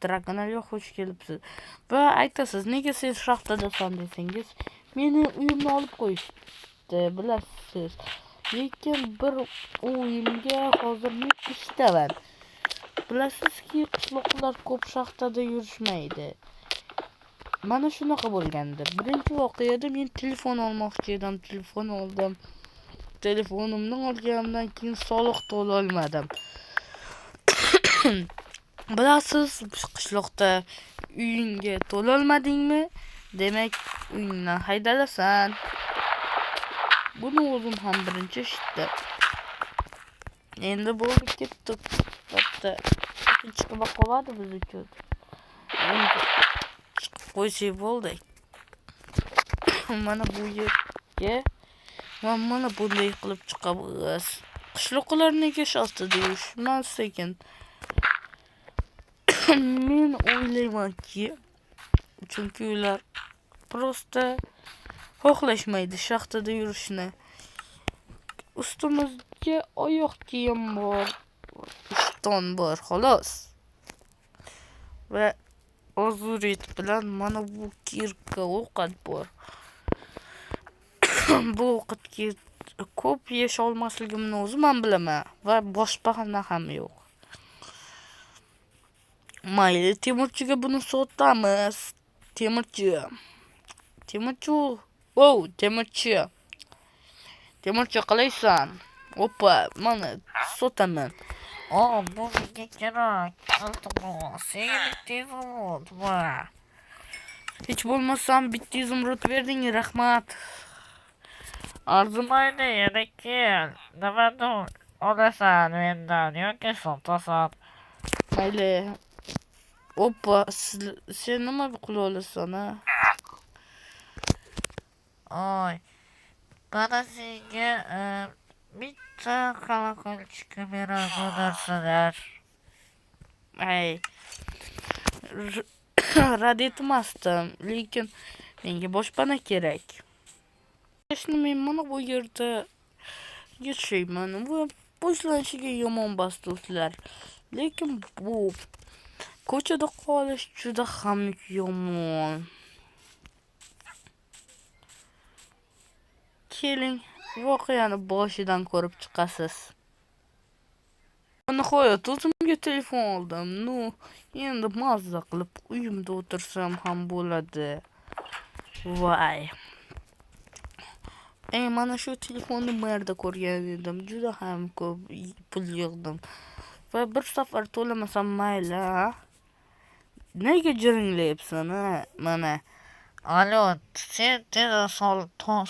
Dragonalga xush kelibsiz. Va aytasiz, nega siz shaxtadasan desangiz, meni uyimni olib qo'yishdi, bilasiz. Lekin bir o'yimga hozir men ishdaman. Bilasizki, qishloqlar ko'p shaxtada yurishmaydi. Mana shunaqa bo'lgandi. Birinchi voqeada men telefon olmoqchi edim, telefon oldim. Telefonimni olganimdan keyin soliq to'la olmadim. Bilasiz, qishloqda uyingga to'la olmadingmi? Demak, uyingdan haydalasan. Buni o'zim ham birinchi eshitdim. Endi bo'ldi ketdi. Bitta chiqib qoladi biz uchun. Endi chiqib qo'ysak bo'ldi. Mana bu yerga mana bunday qilib chiqamiz. Qishloqlar nega shaxtada yurishmas ekan? Men o'ylaymanki, chunki ular prosta xohlashmaydi shaxtada yurishni. Ustimizga oyoq kiyim bor, ishton bor, xolos. Va ozurit bilan mana bu kirka ovqat bor. Bu ovqatga ko'p yesh olmasligimni o'zim ham bilaman va boshqa ham yo'q. Mayli, Temurchiga buni sotamiz. Temurchi. Temurchi qalaysan? Oppa, mana sotaman. Bu menga kerak. Iltimos, senga tezroq va hech bo'lmasam bitta izimrut berding, rahmat. Arzimaydi, yana kel. Nimani olasan mendan yoki sotasan? Mayli. Oppa, sen nima qila olasan, ha? Oy. Mana senga bitta qalaqolchika beraman narsalar. Rad etmasdim, lekin menga boshpana kerak. Men mana bu yerda yashayman va boshlanishiga yomon bas do'stlar. Lekin bu ko'chada qolish juda ham yomon. Keling, voqeani boshidan ko'rib chiqasiz. Nihoyat o'zimga telefon oldim. Endi mazza qilib uyimda o'tirsam ham bo'ladi. Voy. Mana shu telefonni mayerda ko'rgan edim. Juda ham ko'p pul yig'dim. Va bir safar to'lamasam mayli, ha? Nega jiringlayapsan, ha? Mana. Alo, sen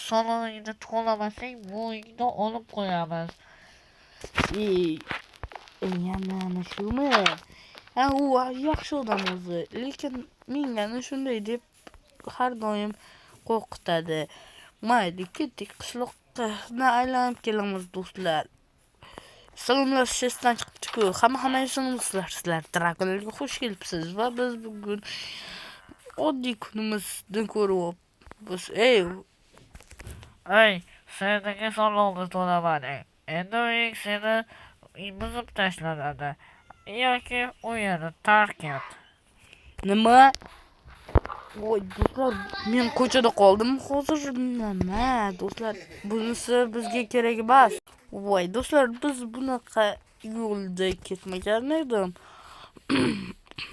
solig'ingni to'lamasang, bu uyni olib qo'yamiz. Yana shumi? U yaxshi odam o'zi, lekin menga shunday deb har doim qo'rqitadi. Mayli, ketdik, qishloqqa aylanib kelamiz do'stlar. Salomlashishdan chiqibdi-ku. Hamma sizlar Dragonalga xush kelibsiz va biz bugun oddiy kunimizni ko'ryapmiz. Sen nega solig'ni to'lamading? Endi uying seni buzib tashlanadi yoki u yerni tark et. Nima? Voy do'stlar, men ko'chada qoldim hozir. Nima do'stlar, bunisi bizga kerak emas. Voy do'stlar, biz bunaqa yo'lda ketmagan edim.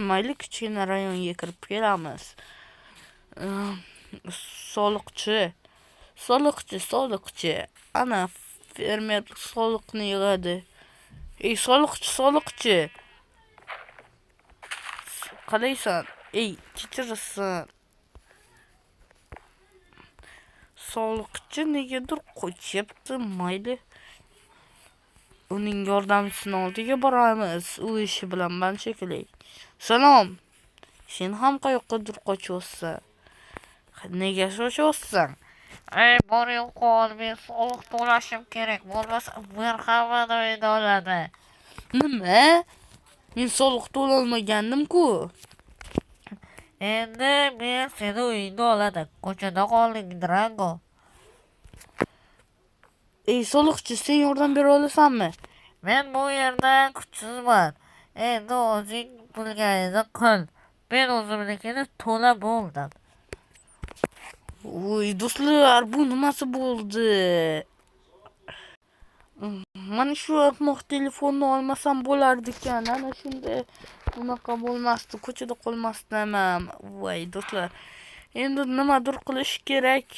Mayli, kichkina rayonga kirib kelamiz. Soliqchi. Ana fermer soliqni yig'adi. Soliqchi. Qalaysan? Kechirsin. Soliqchi negadir qo'chyapti, mayli. Uning yordamchisini oldiga boramiz. U ishi bilan band shekilli. Salom. Sen ham qayoqqadir qochyapsan? Nega shoshyapsan? Bor yo'qol, men soliq to'lashim kerak. Bo'lmasa marhamat uyda oladi. Nima? Men soliq to'lolmagandim-ku. Endi men seni uyingda oladi. Ko'chada qolding, Drago. Soliqchi, sen yordam bera olasanmi? Men bu yerda kuchsizman. Endi o'zing bo'lganingda qil. Men o'zimnikini to'la bo'ldim. Voy do'stlar, bu nimasi bo'ldi? Mana shu ahmoq telefonni olmasam bo'lardi-ekan. Ana shunday bunaqa bo'lmasdi, ko'chada qolmasdim ham. Voy do'stlar, endi nimadir qilish kerak.